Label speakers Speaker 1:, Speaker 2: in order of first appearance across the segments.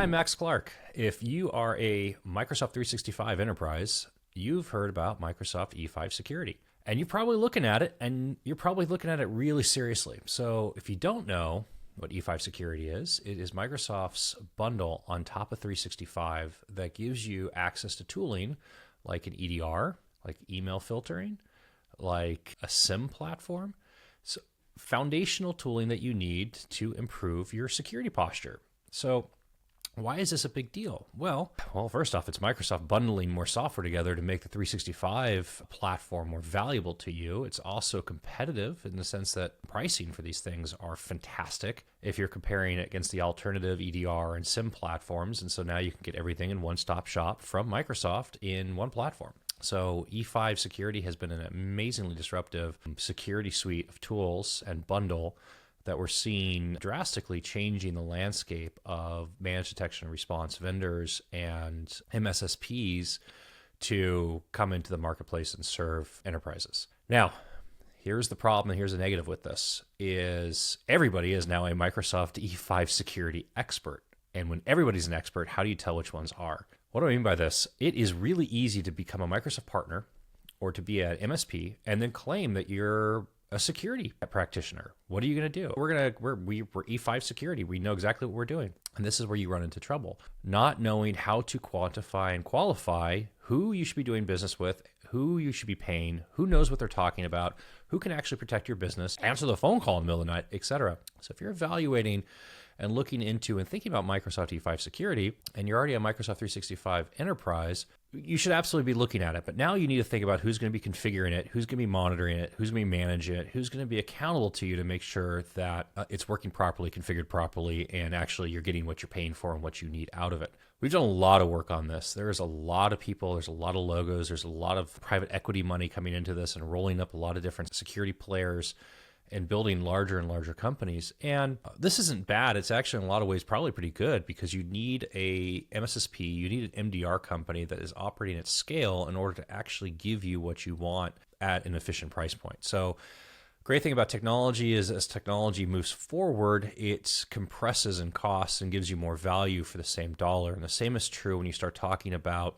Speaker 1: I'm Max Clark. If you are a Microsoft 365 enterprise, you've heard about Microsoft E5 security. And you're probably looking at it, and you're probably looking at it really seriously. So if you don't know what E5 security is, it is Microsoft's bundle on top of 365 that gives you access to tooling like an EDR, like email filtering, like a SIM platform. So foundational tooling that you need to improve your security posture. So why is this a big deal? Well, first off, it's Microsoft bundling more software together to make the 365 platform more valuable to you. It's also competitive in the sense that pricing for these things are fantastic if you're comparing it against the alternative EDR and SIM platforms. And so now you can get everything in one-stop shop from Microsoft in one platform. So E5 security has been an amazingly disruptive security suite of tools and bundle that we're seeing drastically changing the landscape of managed detection and response vendors and MSSPs to come into the marketplace and serve enterprises. Now, here's the problem and here's the negative with this is everybody is now a Microsoft E5 security expert. And when everybody's an expert, how do you tell which ones are? What do I mean by this? It is really easy to become a Microsoft partner or to be an MSP and then claim that you're a security practitioner. What are you going to do? We're E5 security. We know exactly what we're doing. And this is where you run into trouble. Not knowing how to quantify and qualify who you should be doing business with, who you should be paying, who knows what they're talking about, who can actually protect your business, answer the phone call in the middle of the night, etc. So if you're evaluating and looking into and thinking about Microsoft E5 security, and you're already a Microsoft 365 enterprise, you should absolutely be looking at it. But now you need to think about who's going to be configuring it, who's going to be monitoring it, who's going to be managing it, who's going to be accountable to you to make sure that it's working properly, configured properly, and actually you're getting what you're paying for and what you need out of it. We've done a lot of work on this. There's a lot of people, there's a lot of logos, there's a lot of private equity money coming into this and rolling up a lot of different security players and building larger and larger companies. And this isn't bad. It's actually in a lot of ways probably pretty good because you need a MSSP, you need an MDR company that is operating at scale in order to actually give you what you want at an efficient price point. So great thing about technology is as technology moves forward, it compresses in costs and gives you more value for the same dollar. And the same is true when you start talking about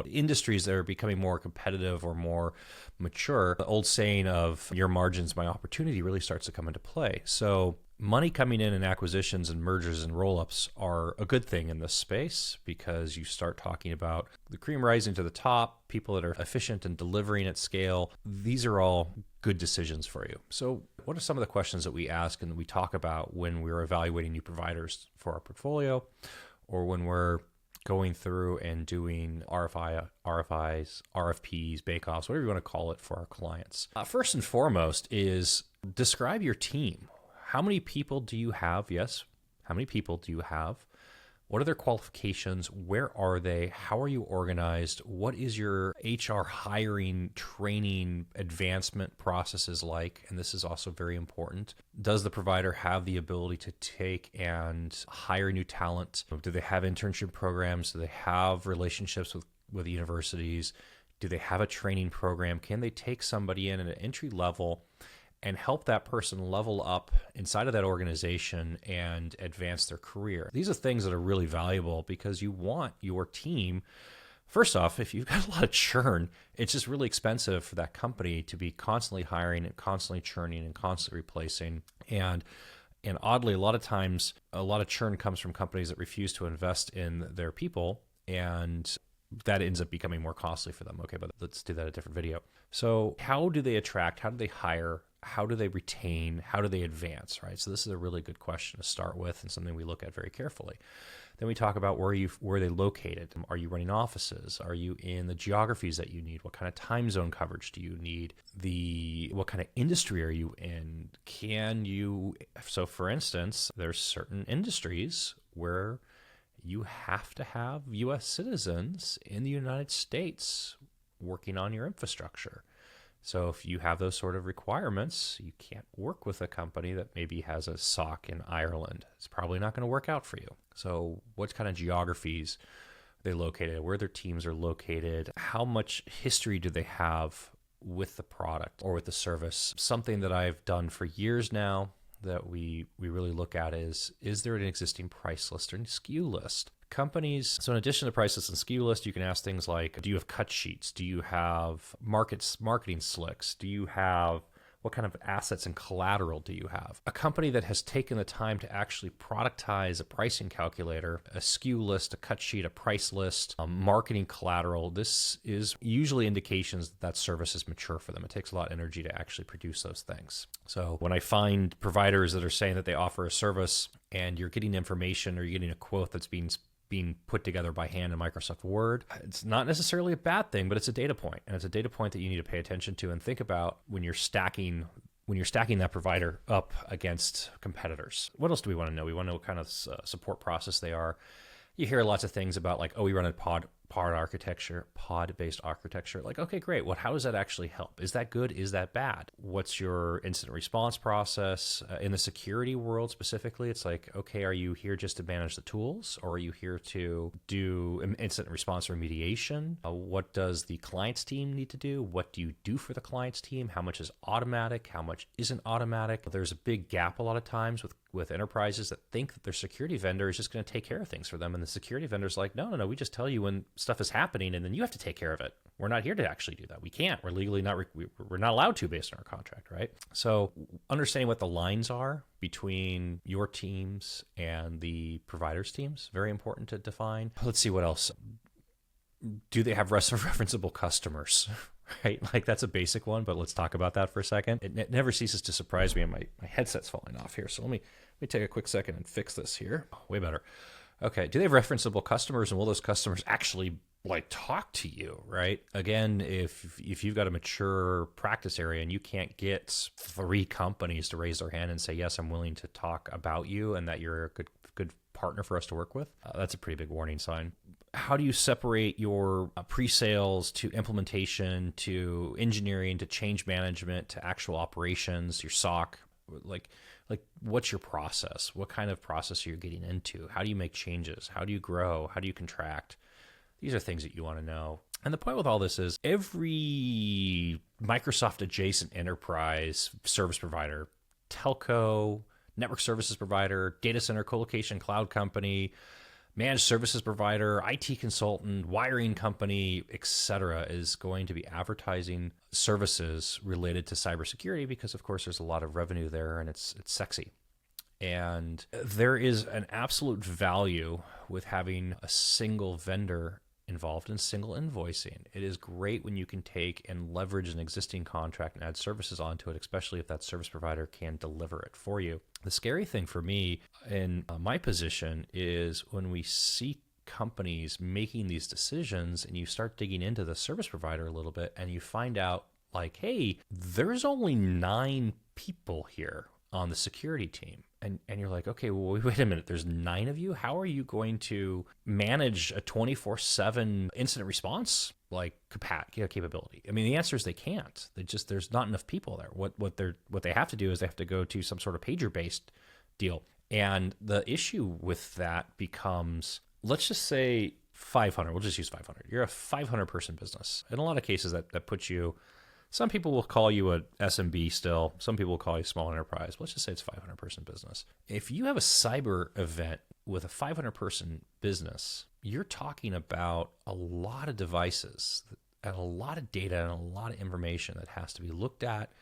Speaker 1: industries that are becoming more competitive or more mature. The old saying of your margins, my opportunity really starts to come into play. So money coming in and acquisitions and mergers and roll-ups are a good thing in this space because you start talking about the cream rising to the top, people that are efficient and delivering at scale. These are all good decisions for you. So what are some of the questions that we ask and we talk about when we're evaluating new providers for our portfolio or when we're going through and doing RFIs, RFPs, bake-offs, whatever you want to call it for our clients? First and foremost is describe your team. How many people do you have? Yes. How many people do you have? What are their qualifications? Where are they? How are you organized? What is your HR hiring, training, advancement processes like? And this is also very important. Does the provider have the ability to take and hire new talent? Do they have internship programs? Do they have relationships with universities? Do they have a training program? Can they take somebody in at an entry level and help that person level up inside of that organization and advance their career? These are things that are really valuable because you want your team, first off, if you've got a lot of churn, it's just really expensive for that company to be constantly hiring and constantly churning and constantly replacing. And oddly, a lot of times, a lot of churn comes from companies that refuse to invest in their people, and that ends up becoming more costly for them. Okay, but let's do that in a different video. So how do they attract? How do they hire? How do they retain? How do they advance, right? So this is a really good question to start with and something we look at very carefully. Then we talk about where are they located? Are you running offices? Are you in the geographies that you need? What kind of time zone coverage do you need? What kind of industry are you in? So for instance, there's certain industries where you have to have U.S. citizens in the United States working on your infrastructure. So if you have those sort of requirements, you can't work with a company that maybe has a SOC in Ireland. It's probably not going to work out for you. So what kind of geographies are they located? Where their teams are located? How much history do they have with the product or with the service? Something that I've done for years now that we really look at is there an existing price list or SKU list? Companies, so in addition to price list and SKU list, you can ask things like, do you have cut sheets? Do you have marketing slicks? Do you have, what kind of assets and collateral do you have? A company that has taken the time to actually productize a pricing calculator, a SKU list, a cut sheet, a price list, marketing collateral, this is usually indications that that service is mature for them. It takes a lot of energy to actually produce those things. So when I find providers that are saying that they offer a service and you're getting information or you're getting a quote that's being put together by hand in Microsoft Word, it's not necessarily a bad thing, but it's a data point. And it's a data point that you need to pay attention to and think about when you're stacking that provider up against competitors. What else do we want to know? We want to know what kind of support process they are. You hear lots of things about like, oh, we run a pod-based architecture. Like, okay, great. How does that actually help? Is that good? Is that bad? What's your incident response process? In the security world specifically, it's like, okay, are you here just to manage the tools, or are you here to do incident response remediation? What does the client's team need to do? What do you do for the client's team? How much is automatic? How much isn't automatic? There's a big gap a lot of times with enterprises that think that their security vendor is just going to take care of things for them. And the security vendor's like, no, we just tell you when stuff is happening and then you have to take care of it. We're not here to actually do that. We can't. We're legally not, we're not allowed to based on our contract, right? So understanding what the lines are between your teams and the provider's teams, very important to define. Let's see what else. Do they have referenceable customers? Right? Like that's a basic one, but let's talk about that for a second. It never ceases to surprise me, and my headset's falling off here. So let me take a quick second and fix this here. Oh, way better. Okay. Do they have referenceable customers, and will those customers actually like talk to you, right? Again, if you've got a mature practice area and you can't get 3 companies to raise their hand and say, yes, I'm willing to talk about you and that you're a good partner for us to work with, that's a pretty big warning sign. How do you separate your pre-sales to implementation to engineering to change management to actual operations, your SOC? Like what's your process? What kind of process are you getting into? How do you make changes? How do you grow? How do you contract? These are things that you want to know. And the point with all this is every Microsoft adjacent enterprise service provider, telco, network services provider, data center colocation cloud company, managed services provider, IT consultant, wiring company, etc., is going to be advertising services related to cybersecurity because, of course, there's a lot of revenue there and it's sexy. And there is an absolute value with having a single vendor involved in single invoicing. It is great when you can take and leverage an existing contract and add services onto it, especially if that service provider can deliver it for you. The scary thing for me in my position is when we see companies making these decisions and you start digging into the service provider a little bit and you find out like, hey, there's only 9 people here on the security team. And you're like, okay, well, wait a minute, there's 9 of you? How are you going to manage a 24/7 incident response like capability? I mean, the answer is they can't. There's not enough people there. What they have to do is they have to go to some sort of pager-based deal. And the issue with that becomes, let's just say 500. We'll just use 500. You're a 500-person business. In a lot of cases, that puts you. Some people will call you a SMB still. Some people will call you small enterprise. Let's just say it's a 500-person business. If you have a cyber event with a 500-person business, you're talking about a lot of devices and a lot of data and a lot of information that has to be looked at,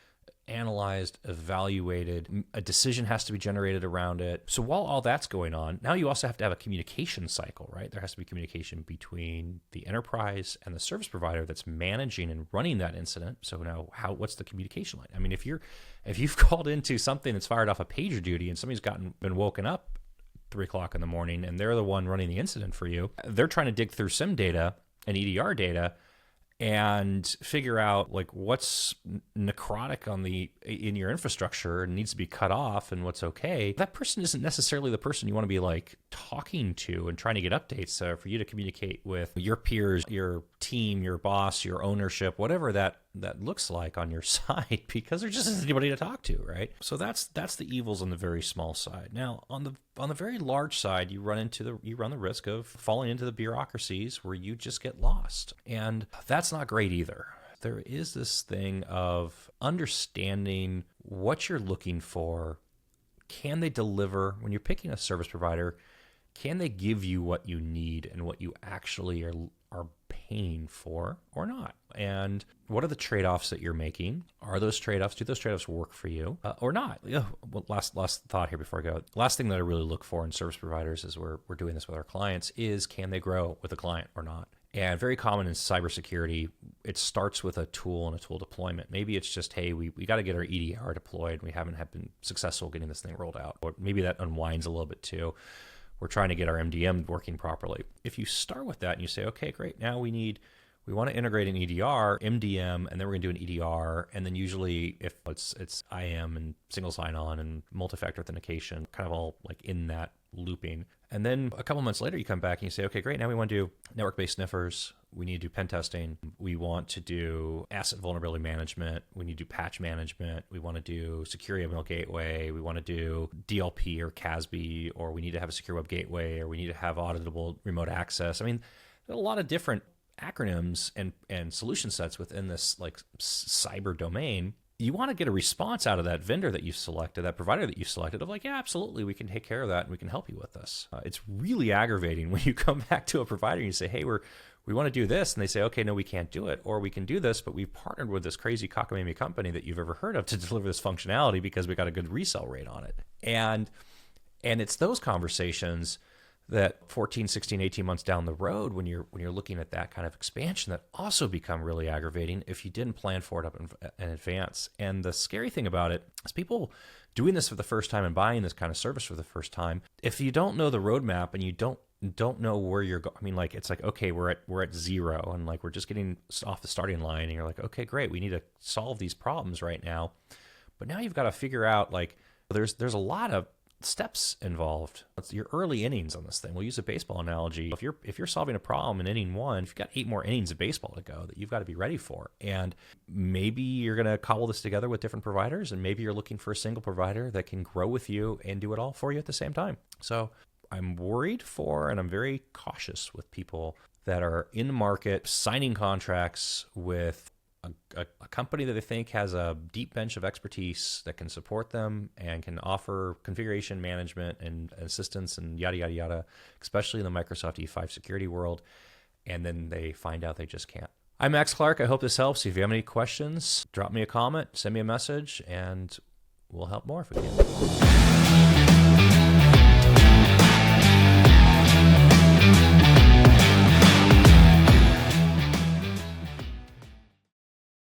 Speaker 1: analyzed, evaluated. A decision has to be generated around it. So while all that's going on, now you also have to have a communication cycle, right? There has to be communication between the enterprise and the service provider that's managing and running that incident. So now what's the communication line? I mean, if you've called into something that's fired off a pager duty and somebody's been woken up 3 o'clock in the morning and they're the one running the incident for you, they're trying to dig through SIM data and EDR data and figure out like what's necrotic in your infrastructure and needs to be cut off and what's okay. That person isn't necessarily the person you want to be like talking to and trying to get updates for you to communicate with your peers, your team, your boss, your ownership, whatever that looks like on your side, because there just isn't anybody to talk to, right? So that's the evils on the very small side. Now on the very large side, you run the risk of falling into the bureaucracies where you just get lost, and that's not great either. There is this thing of understanding what you're looking for, can they deliver when you're picking a service provider? Can they give you what you need and what you actually are paying for or not? And what are the trade-offs that you're making? Are those trade-offs, do those trade-offs work for you or not? Well, last thought here before I go. Last thing that I really look for in service providers as we're doing this with our clients is, can they grow with a client or not? And very common in cybersecurity, it starts with a tool and a tool deployment. Maybe it's just, hey, we got to get our EDR deployed. We haven't been successful getting this thing rolled out. Or maybe that unwinds a little bit too. We're trying to get our MDM working properly. If you start with that and you say, okay, great, now we want to integrate an EDR, MDM, and then we're going to do an EDR. And then usually if it's IAM and single sign-on and multi-factor authentication, kind of all like in that looping. And then a couple months later, you come back and you say, okay, great, now we want to do network-based sniffers. We need to do pen testing. We want to do asset vulnerability management. We need to do patch management. We want to do secure email gateway. We want to do DLP or CASB, or we need to have a secure web gateway, or we need to have auditable remote access. I mean, there are a lot of different acronyms and solution sets within this like cyber domain. You want to get a response out of that vendor that you've selected, that provider that you've selected, of like, yeah, absolutely, we can take care of that and we can help you with this. It's really aggravating when you come back to a provider and you say, hey, we want to do this. And they say, okay, no, we can't do it. Or we can do this, but we've partnered with this crazy cockamamie company that you've ever heard of to deliver this functionality because we got a good resell rate on it. And it's those conversations that 14, 16, 18 months down the road, when you're looking at that kind of expansion, that also become really aggravating if you didn't plan for it up in advance. And the scary thing about it is people doing this for the first time and buying this kind of service for the first time, if you don't know the roadmap and you don't know where you're going, I mean, like, it's like, okay, we're at zero and like we're just getting off the starting line, and you're like, okay, great, we need to solve these problems right now. But now you've got to figure out, like, there's a lot of steps involved. It's your early innings on this thing. We'll use a baseball analogy. If you're solving a problem in inning one, you've got 8 more innings of baseball to go that you've got to be ready for. And maybe you're going to cobble this together with different providers, and maybe you're looking for a single provider that can grow with you and do it all for you at the same time. So I'm worried for, and I'm very cautious with people that are in the market signing contracts with a company that they think has a deep bench of expertise that can support them and can offer configuration management and assistance and yada, yada, yada, especially in the Microsoft E5 security world. And then they find out they just can't. I'm Max Clark. I hope this helps. If you have any questions, drop me a comment, send me a message, and we'll help more if we can.